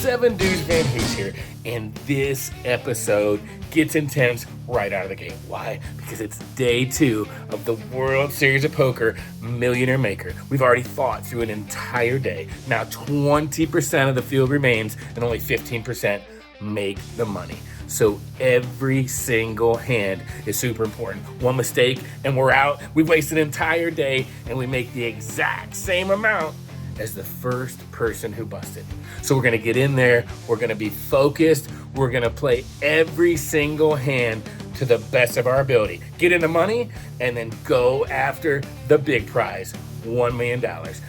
7 Dudes Van Hoose here, and this episode gets intense right out of the gate. Why? Because it's day 2 of the World Series of Poker Millionaire Maker. We've already fought through an entire day. Now 20% of the field remains and only 15% make the money. So every single hand is super important. One mistake and we're out. We've wasted an entire day and we make the exact same amount as the first person who busted. So we're gonna get in there, we're gonna be focused, we're gonna play every single hand to the best of our ability. Get in the money and then go after the big prize, $1 million.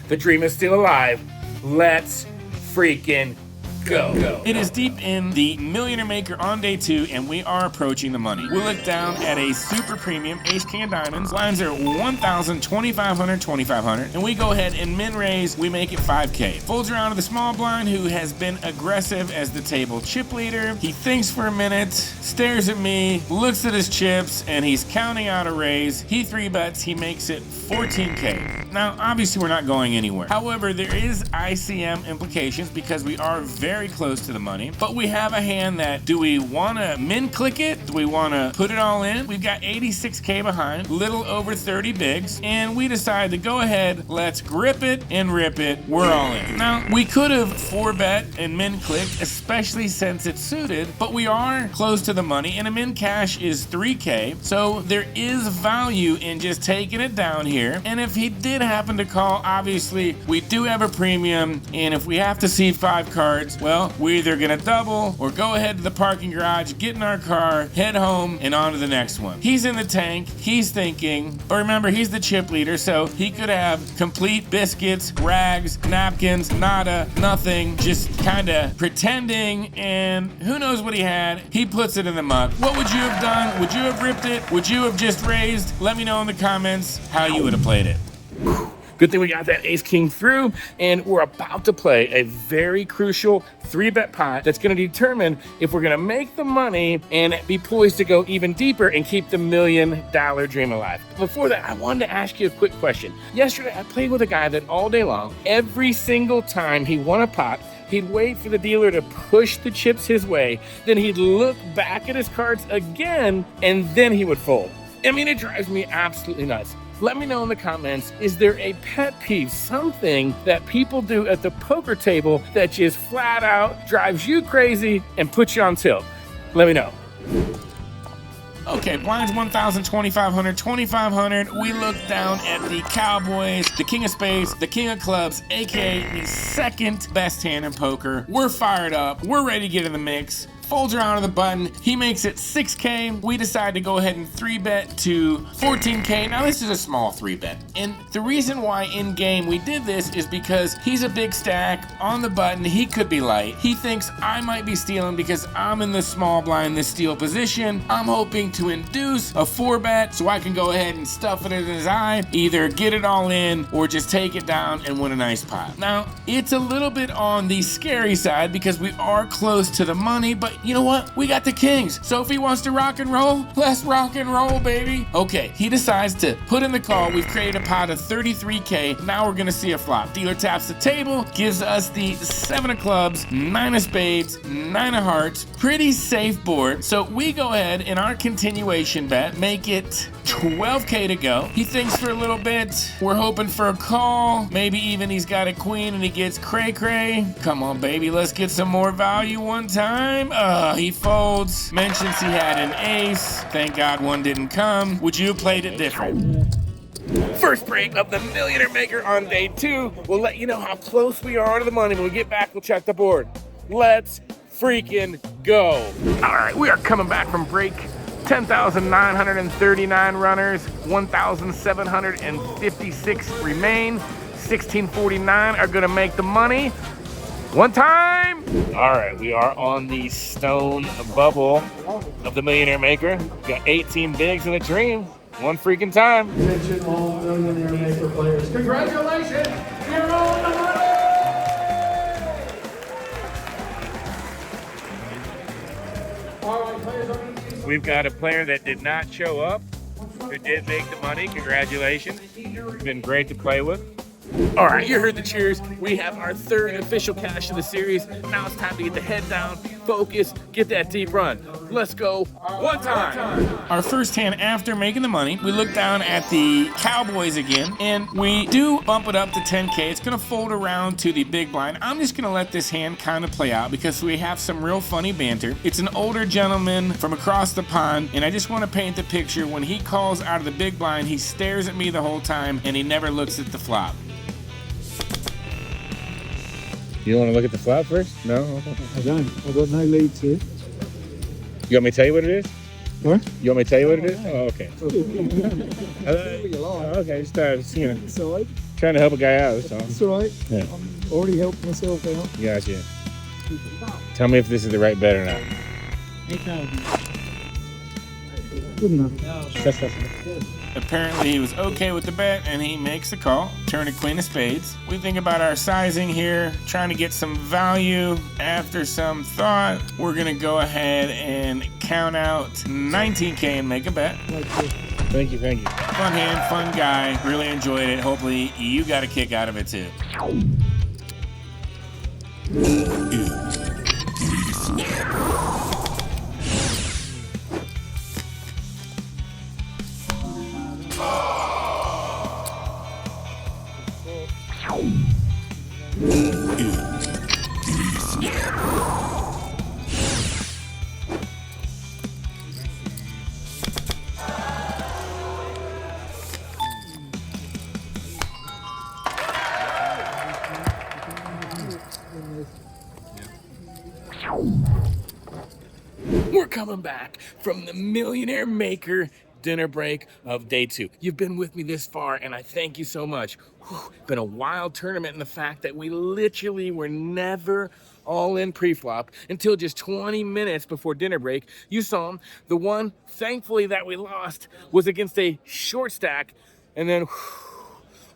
The dream is still alive. Let's freaking go. It is deep in the Millionaire Maker on day 2, and we are approaching the money. We look down at a super premium ace king of diamonds. Lines are 1,000, 2,500, 2,500, and we go ahead and min raise. We make it 5K. Folds around to the small blind, who has been aggressive as the table chip leader. He thinks for a minute, stares at me, looks at his chips, and he's counting out a raise. He 3-bets. He makes it 14K. Now, obviously, we're not going anywhere. However, there is ICM implications because we are very close to the money, but we have a hand that, do we want to min click it? Do we want to put it all in? We've got 86K behind, little over 30 bigs, and we decide to go ahead, let's grip it and rip it. We're all in. Now, we could have 4-bet and min clicked, especially since it's suited, but we are close to the money, and a min cash is 3K, so there is value in just taking it down here. And if he did happen to call, obviously we do have a premium, and if we have to see 5 cards, well, we're either gonna double or go ahead to the parking garage, get in our car, head home, and on to the next one. He's in the tank, he's thinking, but remember, he's the chip leader, so he could have complete biscuits, rags, napkins, nada, nothing, just kinda pretending, and who knows what he had. He puts it in the muck. What would you have done? Would you have ripped it? Would you have just raised? Let me know in the comments how you would have played it. Good thing we got that ace king through, and we're about to play a very crucial 3-bet pot that's going to determine if we're going to make the money and be poised to go even deeper and keep the $1 million dream alive. Before that, I wanted to ask you a quick question. Yesterday, I played with a guy that all day long, every single time he won a pot, he'd wait for the dealer to push the chips his way, then he'd look back at his cards again, and then he would fold. I mean, it drives me absolutely nuts. Let me know in the comments, is there a pet peeve, something that people do at the poker table that just flat out drives you crazy and puts you on tilt? Let me know. Okay, blinds 1,000, 2,500, 2,500. We look down at the Cowboys, the King of Spades, the King of Clubs, aka the second best hand in poker. We're fired up. We're ready to get in the mix. Folds around to the button. He makes it 6K. We decide to go ahead and 3-bet to 14K. Now, this is a small 3-bet. And the reason why in game we did this is because he's a big stack on the button. He could be light. He thinks I might be stealing because I'm in the small blind, this steal position. I'm hoping to induce a 4-bet so I can go ahead and stuff it in his eye, either get it all in or just take it down and win a nice pot. Now, it's a little bit on the scary side because we are close to the money, but you know what? We got the kings. So if he wants to rock and roll, let's rock and roll, baby. Okay, he decides to put in the call. We've created a pot of 33K. Now we're gonna see a flop. Dealer taps the table, gives us the 7 of clubs, 9 of spades, 9 of hearts. Pretty safe board. So we go ahead in our continuation bet, make it 12K to go. He thinks for a little bit. We're hoping for a call. Maybe even he's got a queen and he gets cray-cray. Come on, baby, let's get some more value one time. He folds. Mentions he had an ace. Thank God one didn't come. Would you have played it different? First break of the Millionaire Maker on day 2. We'll let you know how close we are to the money. When we get back, we'll check the board. Let's freaking go. All right, we are coming back from break. 10,939 runners, 1,756 remain, 1,649 are gonna make the money. One time. All right, we are on the stone bubble of the Millionaire Maker. We got 18 bigs in a dream, one freaking time. Attention all Millionaire Maker players. Congratulations, you're on the money! All right, players, We've got a player that did not show up, who did make the money. Congratulations. It's been great to play with. All right, you heard the cheers. We have our third official cash of the series. Now it's time to get the head down, focus, get that deep run. Let's go one time. Our first hand after making the money, we look down at the Cowboys again, and we do bump it up to 10K. It's gonna fold around to the big blind. I'm just gonna let this hand kind of play out because we have some real funny banter. It's an older gentleman from across the pond, and I just wanna paint the picture. When he calls out of the big blind, he stares at me the whole time, and he never looks at the flop. You want to look at the flop first? No? I don't. I've got no leads here. You want me to tell you what it is? What? You want me to tell you what it is? Oh, okay. It's Okay, just, you know, all right. trying to help a guy out, that's all. It's all right. Yeah. I'm already helped myself out. Gotcha. Tell me if this is the right bet or not. Good enough. Apparently he was okay with the bet, and he makes the call. Turn to queen of spades. We think about our sizing here, trying to get some value. After some thought, we're gonna go ahead and count out 19K and make a bet. Thank you, thank you. Fun hand, fun guy. Really enjoyed it. Hopefully you got a kick out of it too. We're coming back from the Millionaire Maker dinner break of day 2. You've been with me this far, and I thank you so much. Whew, been a wild tournament in the fact that we literally were never all in pre-flop until just 20 minutes before dinner break. You saw them. The one, thankfully, that we lost was against a short stack, and then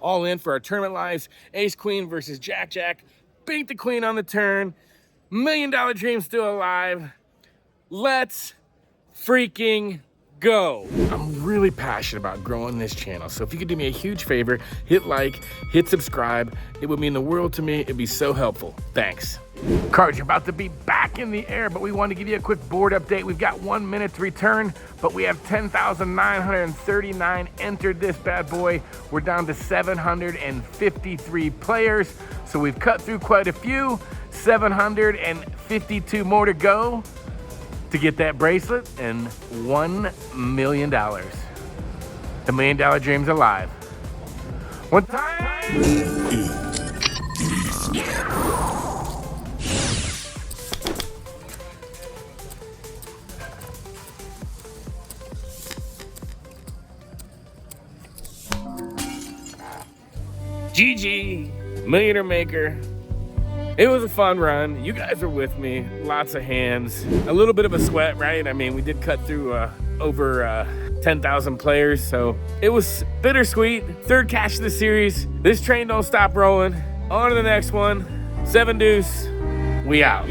all in for our tournament lives. Ace Queen versus Jack Jack. Beat the queen on the turn. $1 million dream still alive. Let's freaking go. I'm really passionate about growing this channel, so if you could do me a huge favor, hit like, hit subscribe. It would mean the world to me. It'd be so helpful. Thanks. Cards are about to be back in the air, but we want to give you a quick board update. We've got 1 minute to return, but we have 10,939 entered this bad boy. We're down to 753 players, so we've cut through quite a few. 752 more to go to get that bracelet and $1 million. The $1 million dream's alive. One time. GG, Millionaire Maker. It was a fun run. You guys were with me. Lots of hands. A little bit of a sweat, right? I mean, we did cut through over 10,000 players, so it was bittersweet. Third cash of the series. This train don't stop rolling. On to the next one. 7 deuce. We out.